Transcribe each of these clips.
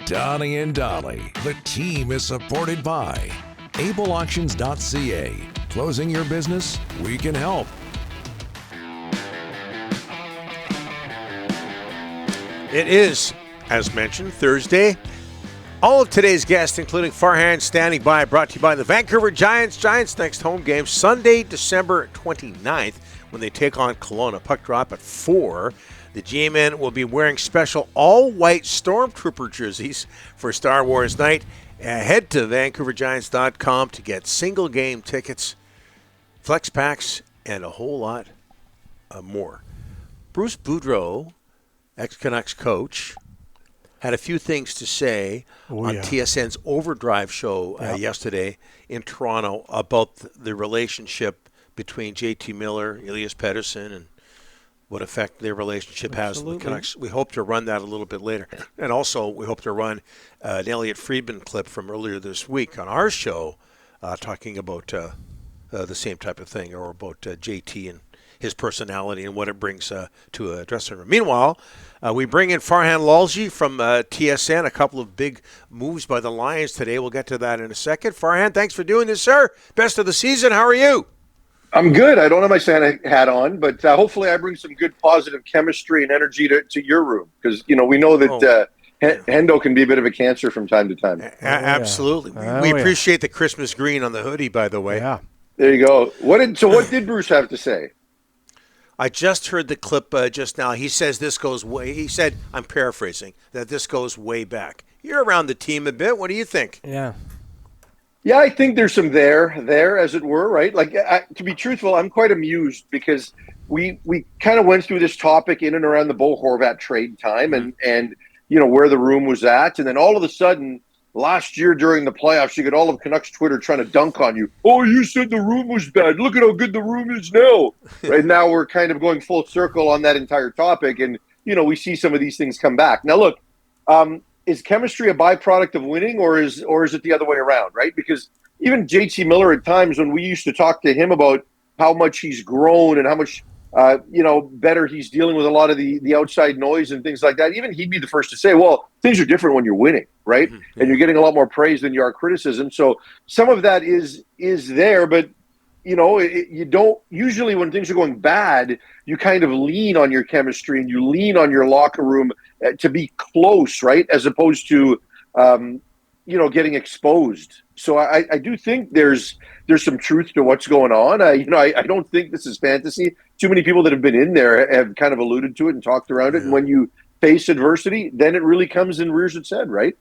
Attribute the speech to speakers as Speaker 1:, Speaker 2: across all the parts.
Speaker 1: Donnie and Dolly. The team is supported by ableauctions.ca. Closing your business? We can help.
Speaker 2: It is, as mentioned, Thursday. All of today's guests, including Farhan standing by, brought to you by the Vancouver Giants. Giants' next home game, Sunday, December 29th, when they take on Kelowna. Puck drop at 4. The G-Men will be wearing special all-white Stormtrooper jerseys for Star Wars night. Head to VancouverGiants.com to get single-game tickets, flex packs, and a whole lot more. Bruce Boudreau, ex-Canucks coach, had a few things to say on TSN's Overdrive show yesterday in Toronto about the relationship between JT Miller, Elias Pettersson, and what effect their relationship has on the Canucks. We hope to run that a little bit later. And also, we hope to run an Elliot Friedman clip from earlier this week on our show talking about the same type of thing, or about JT and his personality and what it brings to a dressing room. Meanwhile, we bring in Farhan Lalji from TSN, a couple of big moves by the Lions today. We'll get to that in a second. Farhan, thanks for doing this, sir. Best of the season. How are you?
Speaker 3: I'm good. I don't have my Santa hat on, but hopefully I bring some good positive chemistry and energy to your room, because, we know that Hendo can be a bit of a cancer from time to time.
Speaker 2: Absolutely. We appreciate the Christmas green on the hoodie, by the way.
Speaker 4: Yeah.
Speaker 3: There you go. What did Bruce have to say?
Speaker 2: I just heard the clip just now. He says this goes way. He said, I'm paraphrasing, that this goes way back. You're around the team a bit. What do you think?
Speaker 4: Yeah.
Speaker 3: Yeah, I think there's some there, as it were, right? Like, to be truthful, I'm quite amused because we kind of went through this topic in and around the Bo Horvat trade time and where the room was at. And then all of a sudden, last year during the playoffs, you get all of Canucks Twitter trying to dunk on you. Oh, you said the room was bad. Look at how good the room is now. Right now, we're kind of going full circle on that entire topic. And, we see some of these things come back. Now, look, is chemistry a byproduct of winning, or is it the other way around, right? Because even JT Miller, at times when we used to talk to him about how much he's grown and how much better he's dealing with a lot of the outside noise and things like that, even he'd be the first to say, well, things are different when you're winning, right? Mm-hmm. And you're getting a lot more praise than you are criticism. So some of that is there, but you don't usually, when things are going bad, you kind of lean on your chemistry and you lean on your locker room to be close, right? As opposed to, getting exposed. So I do think there's some truth to what's going on. I don't think this is fantasy. Too many people that have been in there have kind of alluded to it and talked around it. And when you face adversity, then it really comes and rears its head, right?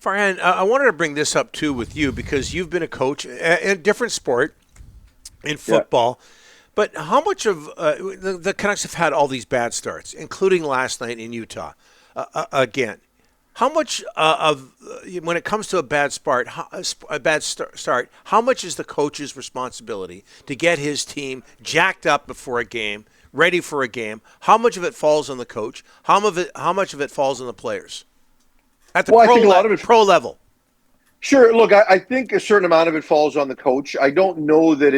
Speaker 2: Farhan, I wanted to bring this up too with you, because you've been a coach in a different sport, in football. Yeah. But how much of the Canucks have had all these bad starts, including last night in Utah? Again, how much when it comes to a bad start, how much is the coach's responsibility to get his team jacked up before a game, ready for a game? How much of it falls on the coach? How much of it falls on the players at the pro level?
Speaker 3: Sure. Look, I think a certain amount of it falls on the coach. I don't know that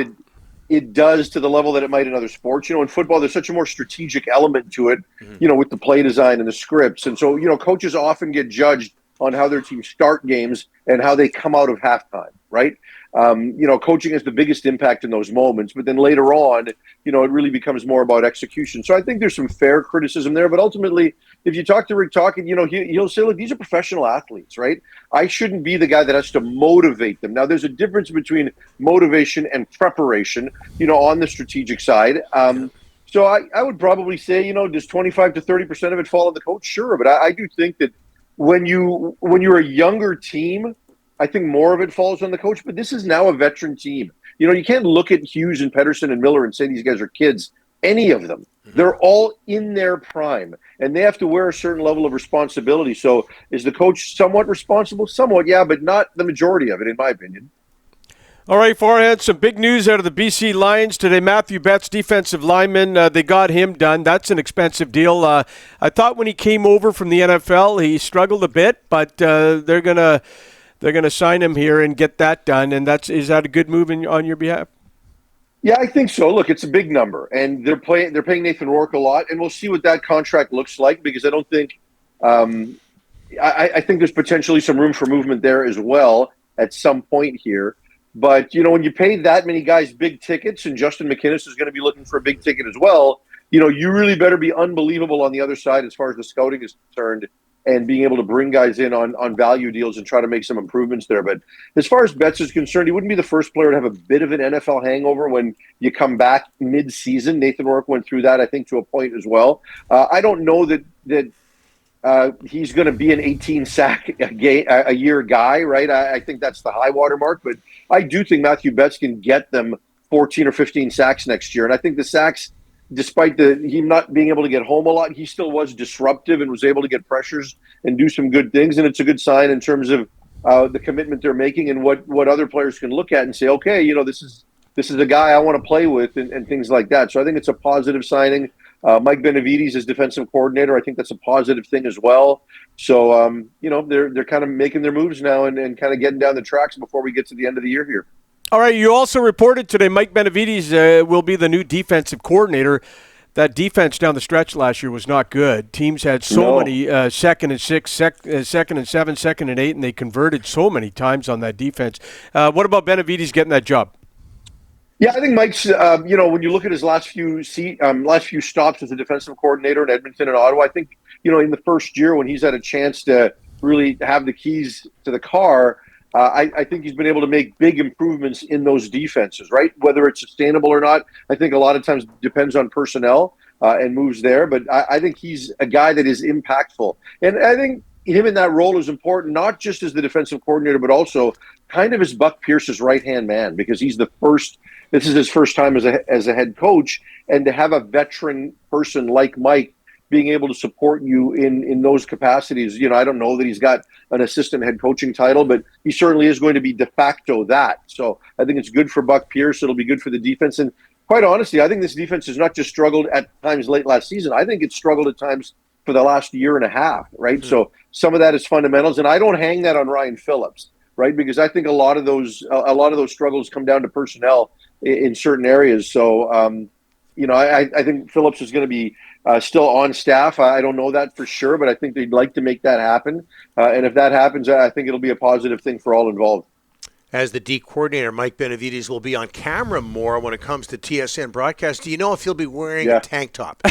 Speaker 3: it does to the level that it might in other sports. In football, there's such a more strategic element to it, with the play design and the scripts. And so, coaches often get judged on how their teams start games and how they come out of halftime, right? Coaching has the biggest impact in those moments, but then later on, it really becomes more about execution. So I think there's some fair criticism there, but ultimately, if you talk to Rick Tocchet, he'll say, look, these are professional athletes, right? I shouldn't be the guy that has to motivate them. Now, there's a difference between motivation and preparation, on the strategic side. So I would probably say, does 25 to 30% of it fall on the coach? Sure, but I do think that when you're a younger team, I think more of it falls on the coach, but this is now a veteran team. You can't look at Hughes and Pettersson and Miller and say these guys are kids. Any of them. They're all in their prime, and they have to wear a certain level of responsibility. So is the coach somewhat responsible? Somewhat, yeah, but not the majority of it, in my opinion.
Speaker 4: All right, Farhan, some big news out of the BC Lions today. Matthew Betts, defensive lineman, they got him done. That's an expensive deal. I thought when he came over from the NFL, he struggled a bit, but they're gonna sign him here and get that done. And is that a good move on your behalf?
Speaker 3: Yeah, I think so. Look, it's a big number, and they're paying Nathan Rourke a lot, and we'll see what that contract looks like, because I don't think I think there's potentially some room for movement there as well at some point here. But, when you pay that many guys big tickets, and Justin McInnis is going to be looking for a big ticket as well, you really better be unbelievable on the other side as far as the scouting is concerned and being able to bring guys in on value deals and try to make some improvements there. But as far as Betts is concerned, he wouldn't be the first player to have a bit of an NFL hangover when you come back mid-season. Nathan Rourke went through that, I think, to a point as well. I don't know that he's going to be an 18-sack a year guy, right? I think that's the high water mark. But I do think Matthew Betts can get them 14 or 15 sacks next year. And I think the sacks, despite him not being able to get home a lot, he still was disruptive and was able to get pressures and do some good things. And it's a good sign in terms of the commitment they're making and what other players can look at and say, okay, this is a guy I want to play with and things like that. So I think it's a positive signing. Mike Benevides is defensive coordinator. I think that's a positive thing as well. So, they're kind of making their moves now and kind of getting down the tracks before we get to the end of the year here.
Speaker 4: All right, you also reported today Mike Benevides will be the new defensive coordinator. That defense down the stretch last year was not good. Teams had so many 2nd and 6, 2nd and 7, 2nd and 8, and they converted so many times on that defense. What about Benevides getting that job?
Speaker 3: Yeah, I think Mike's, when you look at his last few stops as a defensive coordinator in Edmonton and Ottawa, I think, in the first year when he's had a chance to really have the keys to the car, I think he's been able to make big improvements in those defenses, right? Whether it's sustainable or not, I think a lot of times depends on personnel and moves there. But I think he's a guy that is impactful. And I think him in that role is important, not just as the defensive coordinator, but also kind of as Buck Pierce's right-hand man, because he's this is his first time as a head coach. And to have a veteran person like Mike being able to support you in those capacities, I don't know that he's got an assistant head coaching title, but he certainly is going to be de facto that. So I think it's good for Buck Pierce. It'll be good for the defense. And quite honestly, I think this defense has not just struggled at times late last season. I think it's struggled at times for the last year and a half, right? Mm-hmm. So some of that is fundamentals. And I don't hang that on Ryan Phillips, right? Because I think a lot of those struggles come down to personnel in certain areas. So, I think Phillips is going to be still on staff. I don't know that for sure, but I think they'd like to make that happen. And if that happens, I think it'll be a positive thing for all involved.
Speaker 2: As the D coordinator, Mike Benevides will be on camera more when it comes to TSN broadcast. Do you know if he'll be wearing a tank top?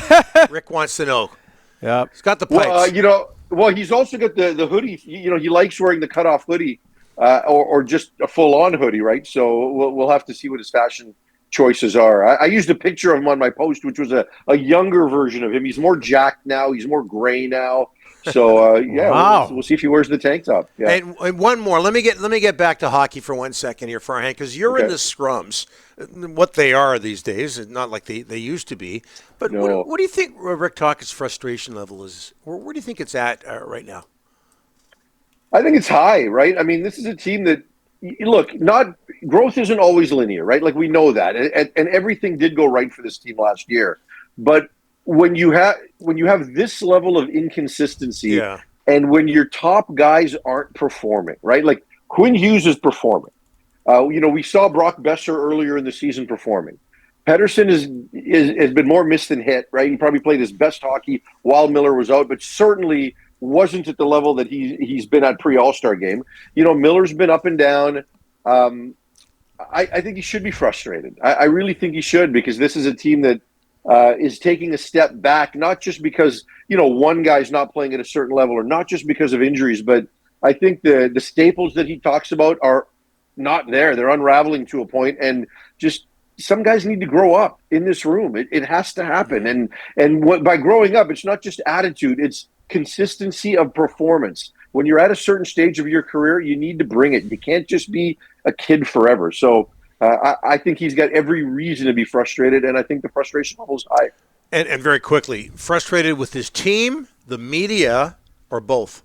Speaker 2: Rick wants to know.
Speaker 4: Yeah,
Speaker 2: he's got the pipes.
Speaker 3: He's also got the hoodie. He likes wearing the cutoff hoodie or just a full-on hoodie, right? So we'll have to see what his fashion choices are. I used a picture of him on my post, which was a younger version of him. He's more jacked now. He's more gray now. So
Speaker 4: wow.
Speaker 3: we'll see if he wears the tank top. Yeah.
Speaker 2: And one more. Let me get back to hockey for 1 second here, Farhan, because you're in the scrums. What they are these days, not like they used to be. But
Speaker 3: no.
Speaker 2: What do you think Rick Tocchet's frustration level is? Where do you think it's at right now?
Speaker 3: I think it's high, right? I mean, this is a team that, look, growth isn't always linear, right? Like, we know that, and everything did go right for this team last year. But when you have this level of inconsistency, and when your top guys aren't performing, right? Like, Quinn Hughes is performing. We saw Brock Besser earlier in the season performing. Pettersson has been more missed than hit, right? He probably played his best hockey while Miller was out, but certainly wasn't at the level that he's been at pre-All-Star game. Miller's been up and down. I think he should be frustrated. I really think he should, because this is a team that is taking a step back, not just because, one guy's not playing at a certain level or not just because of injuries, but I think the staples that he talks about are not there. They're unraveling to a point, and just some guys need to grow up in this room. It has to happen. And by growing up, it's not just attitude, it's consistency of performance. When you're at a certain stage of your career, you need to bring it. You can't just be a kid forever. So I think he's got every reason to be frustrated, and I think the frustration level is high.
Speaker 2: And very quickly, frustrated with his team, the media, or both?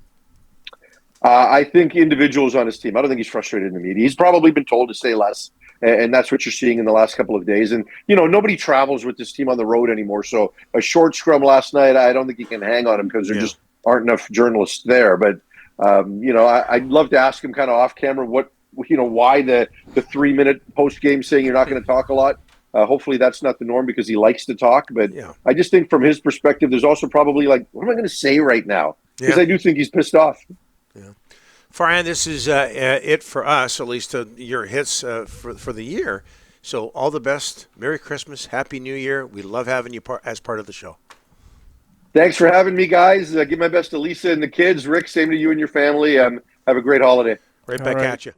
Speaker 3: I think individuals on his team. I don't think he's frustrated in the media. He's probably been told to say less, and that's what you're seeing in the last couple of days. And, nobody travels with this team on the road anymore. So a short scrum last night, I don't think you can hang on him because there just aren't enough journalists there. But, I'd love to ask him kind of off camera why the 3-minute post game saying you're not going to talk a lot. Hopefully that's not the norm because he likes to talk. But I just think from his perspective, there's also probably like, what am I going to say right now? because I do think he's pissed off.
Speaker 2: Farhan, this is it for us, at least your hits for the year. So all the best. Merry Christmas. Happy New Year. We love having you as part of the show.
Speaker 3: Thanks for having me, guys. Give my best to Lisa and the kids. Rick, same to you and your family. Have a great holiday.
Speaker 2: Right back at you.